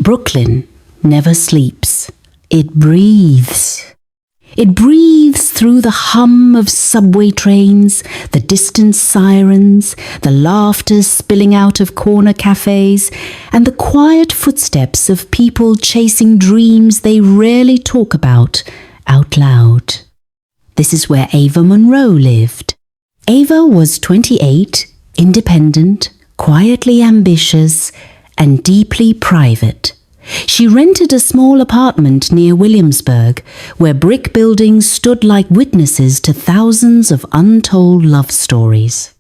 Brooklyn never sleeps. It breathes. It breathes through the hum of subway trains, the distant sirens, the laughter spilling out of corner cafes, and the quiet footsteps of people chasing dreams they rarely talk about out loud. This is where Ava Monroe lived. Ava was 28, independent, quietly ambitious, and deeply private. She rented a small apartment near Williamsburg, where brick buildings stood like witnesses to thousands of untold love stories.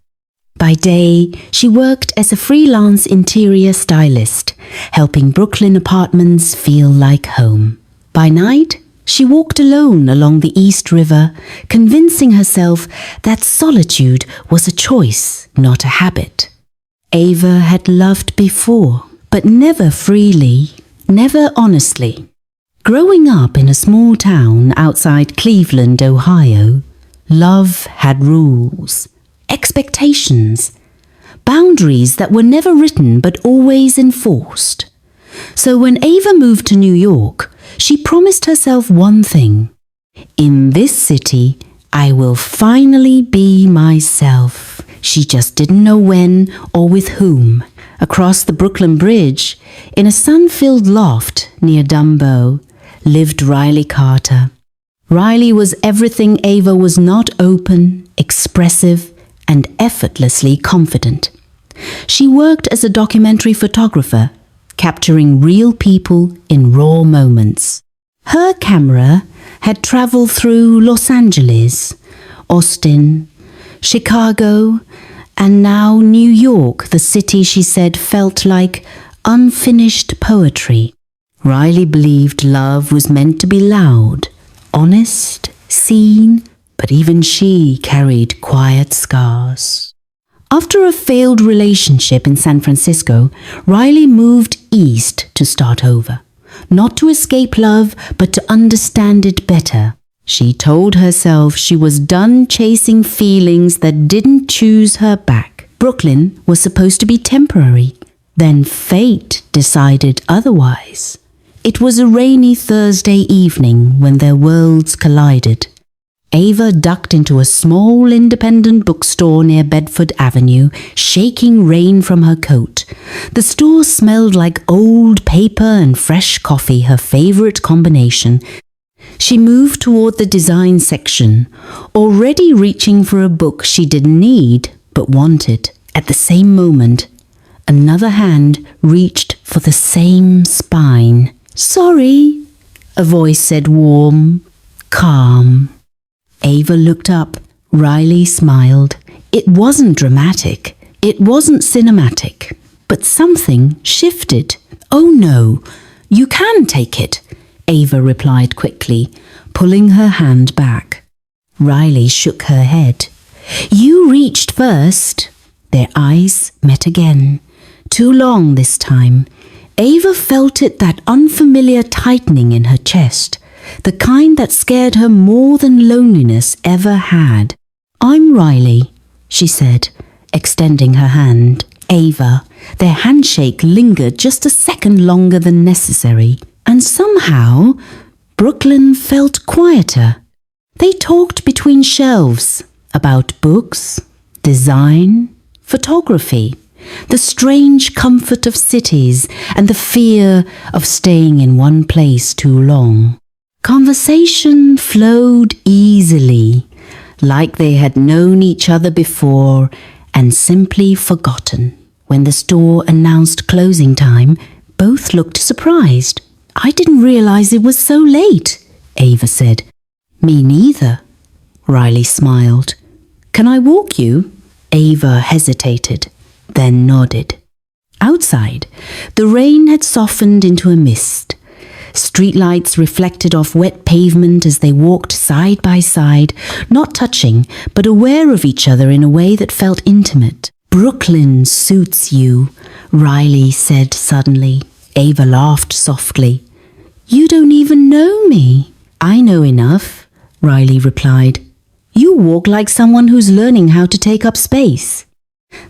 By day, she worked as a freelance interior stylist, helping Brooklyn apartments feel like home. By night, she walked alone along the East River, convincing herself that solitude was a choice, not a habit. Ava had loved before, but never freely. Never honestly. Growing up in a small town outside Cleveland, Ohio, love had rules, expectations, boundaries that were never written but always enforced. So when Ava moved to New York, she promised herself one thing. In this city, I will finally be myself. She just didn't know when or with whom. Across the Brooklyn Bridge, in a sun-filled loft near Dumbo, lived Riley Carter. Riley was everything Ava was not: open, expressive, and effortlessly confident. She worked as a documentary photographer, capturing real people in raw moments. Her camera had traveled through Los Angeles, Austin, Chicago, and now New York, the city she said felt like unfinished poetry. Riley believed love was meant to be loud, honest, seen, but even she carried quiet scars. After a failed relationship in San Francisco, Riley moved east to start over. Not to escape love, but to understand it better. She told herself she was done chasing feelings that didn't choose her back. Brooklyn was supposed to be temporary. Then fate decided otherwise. It was a rainy Thursday evening when their worlds collided. Ava ducked into a small independent bookstore near Bedford Avenue, shaking rain from her coat. The store smelled like old paper and fresh coffee, her favorite combination. She moved toward the design section, already reaching for a book she didn't need but wanted. At the same moment, another hand reached for the same spine. "Sorry," a voice said, warm, calm. Ava looked up. Riley smiled. It wasn't dramatic. It wasn't cinematic. But something shifted. "Oh no, you can take it," Ava replied quickly, pulling her hand back. Riley shook her head. "You reached first." Their eyes met again. Too long this time. Ava felt it, that unfamiliar tightening in her chest, the kind that scared her more than loneliness ever had. "I'm Riley," she said, extending her hand. Ava. Their handshake lingered just a second longer than necessary. And somehow, Brooklyn felt quieter. They talked between shelves about books, design, photography, the strange comfort of cities, and the fear of staying in one place too long. Conversation flowed easily, like they had known each other before and simply forgotten. When the store announced closing time, both looked surprised. "I didn't realize it was so late," Ava said. "Me neither," Riley smiled. "Can I walk you?" Ava hesitated, then nodded. Outside, the rain had softened into a mist. Streetlights reflected off wet pavement as they walked side by side, not touching, but aware of each other in a way that felt intimate. "Brooklyn suits you," Riley said suddenly. Ava laughed softly. "You don't even know me." "I know enough," Riley replied. "You walk like someone who's learning how to take up space."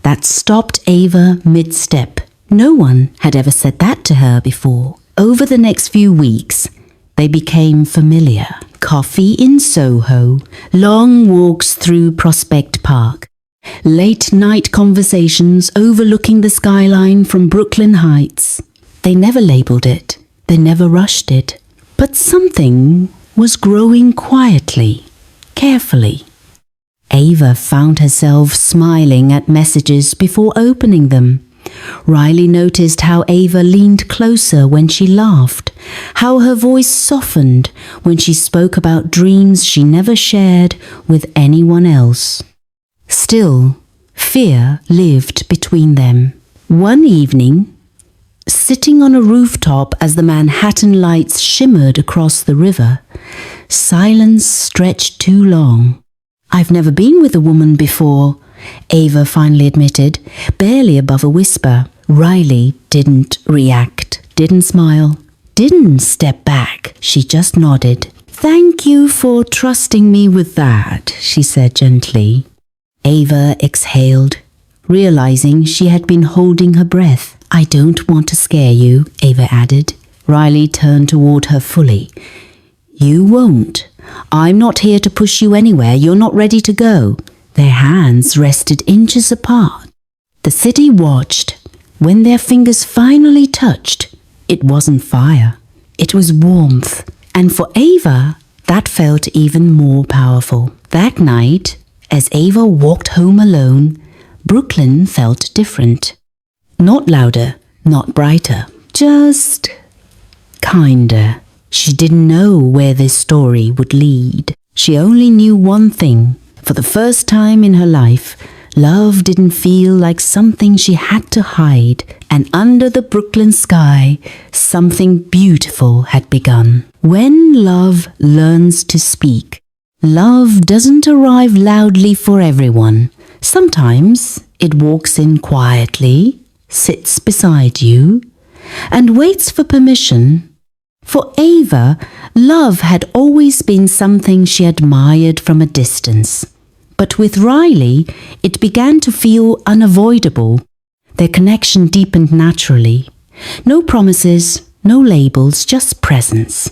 That stopped Ava mid-step. No one had ever said that to her before. Over the next few weeks, they became familiar. Coffee in Soho, long walks through Prospect Park, late-night conversations overlooking the skyline from Brooklyn Heights. They never labelled it, they never rushed it, but something was growing quietly, carefully. Ava found herself smiling at messages before opening them. Riley noticed how Ava leaned closer when she laughed, how her voice softened when she spoke about dreams she never shared with anyone else. Still, fear lived between them. One evening, sitting on a rooftop as the Manhattan lights shimmered across the river, silence stretched too long. "I've never been with a woman before," Ava finally admitted, barely above a whisper. Riley didn't react, didn't smile, didn't step back. She just nodded. "Thank you for trusting me with that," she said gently. Ava exhaled, realizing she had been holding her breath. "I don't want to scare you," Ava added. Riley turned toward her fully. "You won't. I'm not here to push you anywhere. You're not ready to go." Their hands rested inches apart. The city watched. When their fingers finally touched, it wasn't fire. It was warmth. And for Ava, that felt even more powerful. That night, as Ava walked home alone, Brooklyn felt different. Not louder, not brighter, just kinder. She didn't know where this story would lead. She only knew one thing. For the first time in her life, love didn't feel like something she had to hide, and under the Brooklyn sky, something beautiful had begun. When love learns to speak, love doesn't arrive loudly for everyone. Sometimes it walks in quietly, sits beside you, and waits for permission. For Ava, love had always been something she admired from a distance. But with Riley, it began to feel unavoidable. Their connection deepened naturally. No promises, no labels, just presence.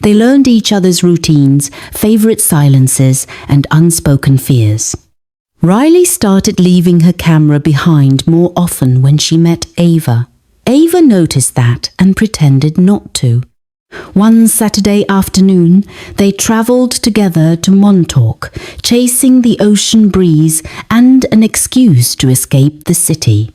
They learned each other's routines, favorite silences, and unspoken fears. Riley started leaving her camera behind more often when she met Ava. Ava noticed that and pretended not to. One Saturday afternoon, they travelled together to Montauk, chasing the ocean breeze and an excuse to escape the city.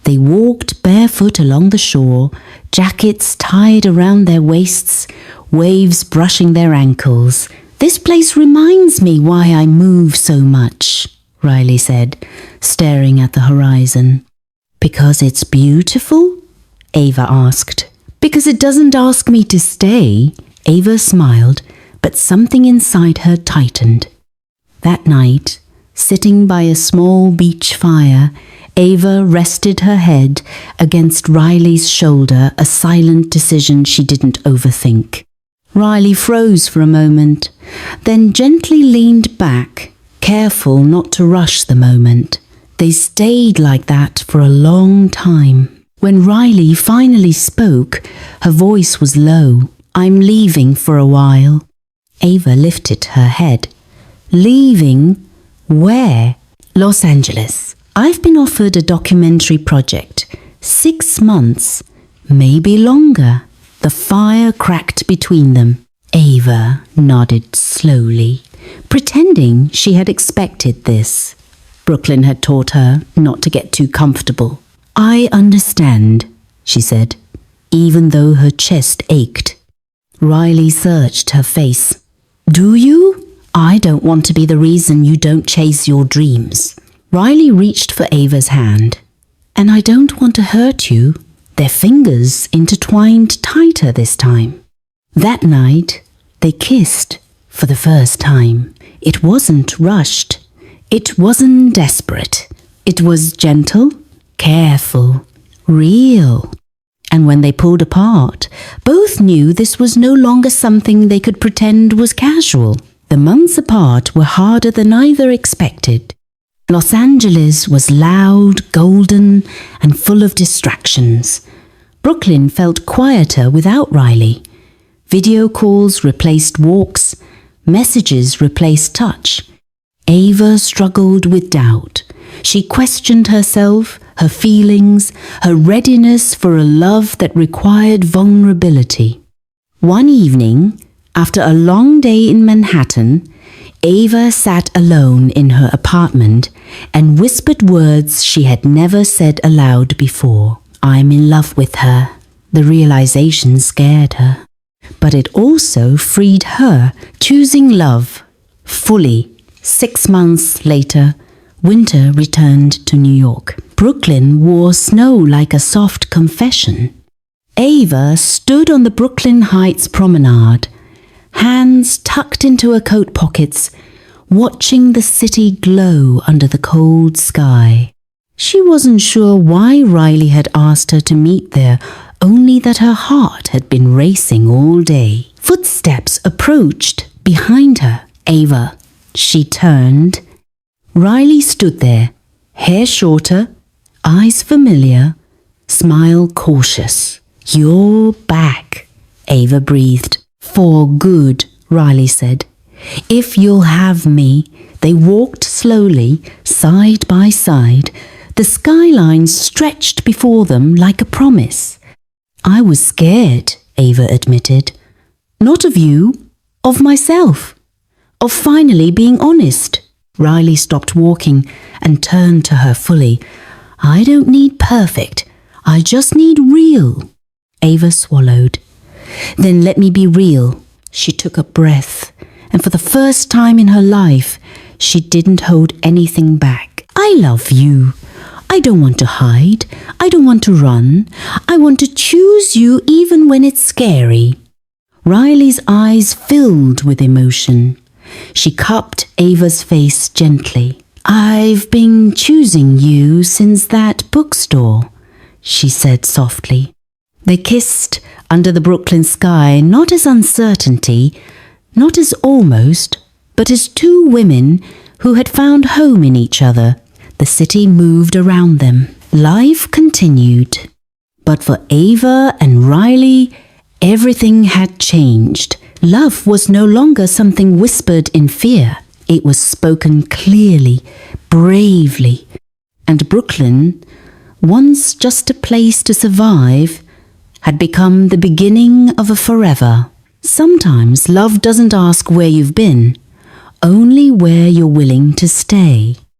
They walked barefoot along the shore, jackets tied around their waists, waves brushing their ankles. "This place reminds me why I move so much," Riley said, staring at the horizon. "Because it's beautiful?" Ava asked. "Because it doesn't ask me to stay," Ava smiled, but something inside her tightened. That night, sitting by a small beach fire, Ava rested her head against Riley's shoulder, a silent decision she didn't overthink. Riley froze for a moment, then gently leaned back, careful not to rush the moment. They stayed like that for a long time. When Riley finally spoke, her voice was low. "I'm leaving for a while." Ava lifted her head. "Leaving? Where?" "Los Angeles. I've been offered a documentary project. 6 months, maybe longer." The fire cracked between them. Ava nodded slowly, pretending she had expected this. Brooklyn had taught her not to get too comfortable. "I understand," she said, even though her chest ached. Riley searched her face. "Do you? I don't want to be the reason you don't chase your dreams." Riley reached for Ava's hand. "And I don't want to hurt you." Their fingers intertwined tighter this time. That night, they kissed for the first time. It wasn't rushed. It wasn't desperate. It was gentle, careful, real. And when they pulled apart, both knew this was no longer something they could pretend was casual. The months apart were harder than either expected. Los Angeles was loud, golden, and full of distractions. Brooklyn felt quieter without Riley. Video calls replaced walks, messages replaced touch. Ava struggled with doubt. She questioned herself, her feelings, her readiness for a love that required vulnerability. One evening, after a long day in Manhattan, Ava sat alone in her apartment and whispered words she had never said aloud before. "I'm in love with her." The realization scared her, but it also freed her, choosing love fully. 6 months later, winter returned to New York. Brooklyn wore snow like a soft confession. Ava stood on the Brooklyn Heights promenade, hands tucked into her coat pockets, watching the city glow under the cold sky. She wasn't sure why Riley had asked her to meet there, only that her heart had been racing all day. Footsteps approached behind her. "Ava." She turned. Riley stood there, hair shorter, eyes familiar, smile cautious. "You're back," Ava breathed. "For good," Riley said. "If you'll have me." They walked slowly, side by side. The skyline stretched before them like a promise. "I was scared," Ava admitted. "Not of you, of myself, of finally being honest." Riley stopped walking and turned to her fully. "I don't need perfect. I just need real." Ava swallowed. "Then let me be real." She took a breath, and for the first time in her life, she didn't hold anything back. "I love you. I don't want to hide. I don't want to run. I want to choose you even when it's scary." Riley's eyes filled with emotion. She cupped Ava's face gently. "I've been choosing you since that bookstore," she said softly. They kissed under the Brooklyn sky, not as uncertainty, not as almost, but as two women who had found home in each other. The city moved around them. Life continued. But for Ava and Riley, everything had changed. Love was no longer something whispered in fear. It was spoken clearly, bravely. And Brooklyn, once just a place to survive, had become the beginning of a forever. Sometimes love doesn't ask where you've been, only where you're willing to stay.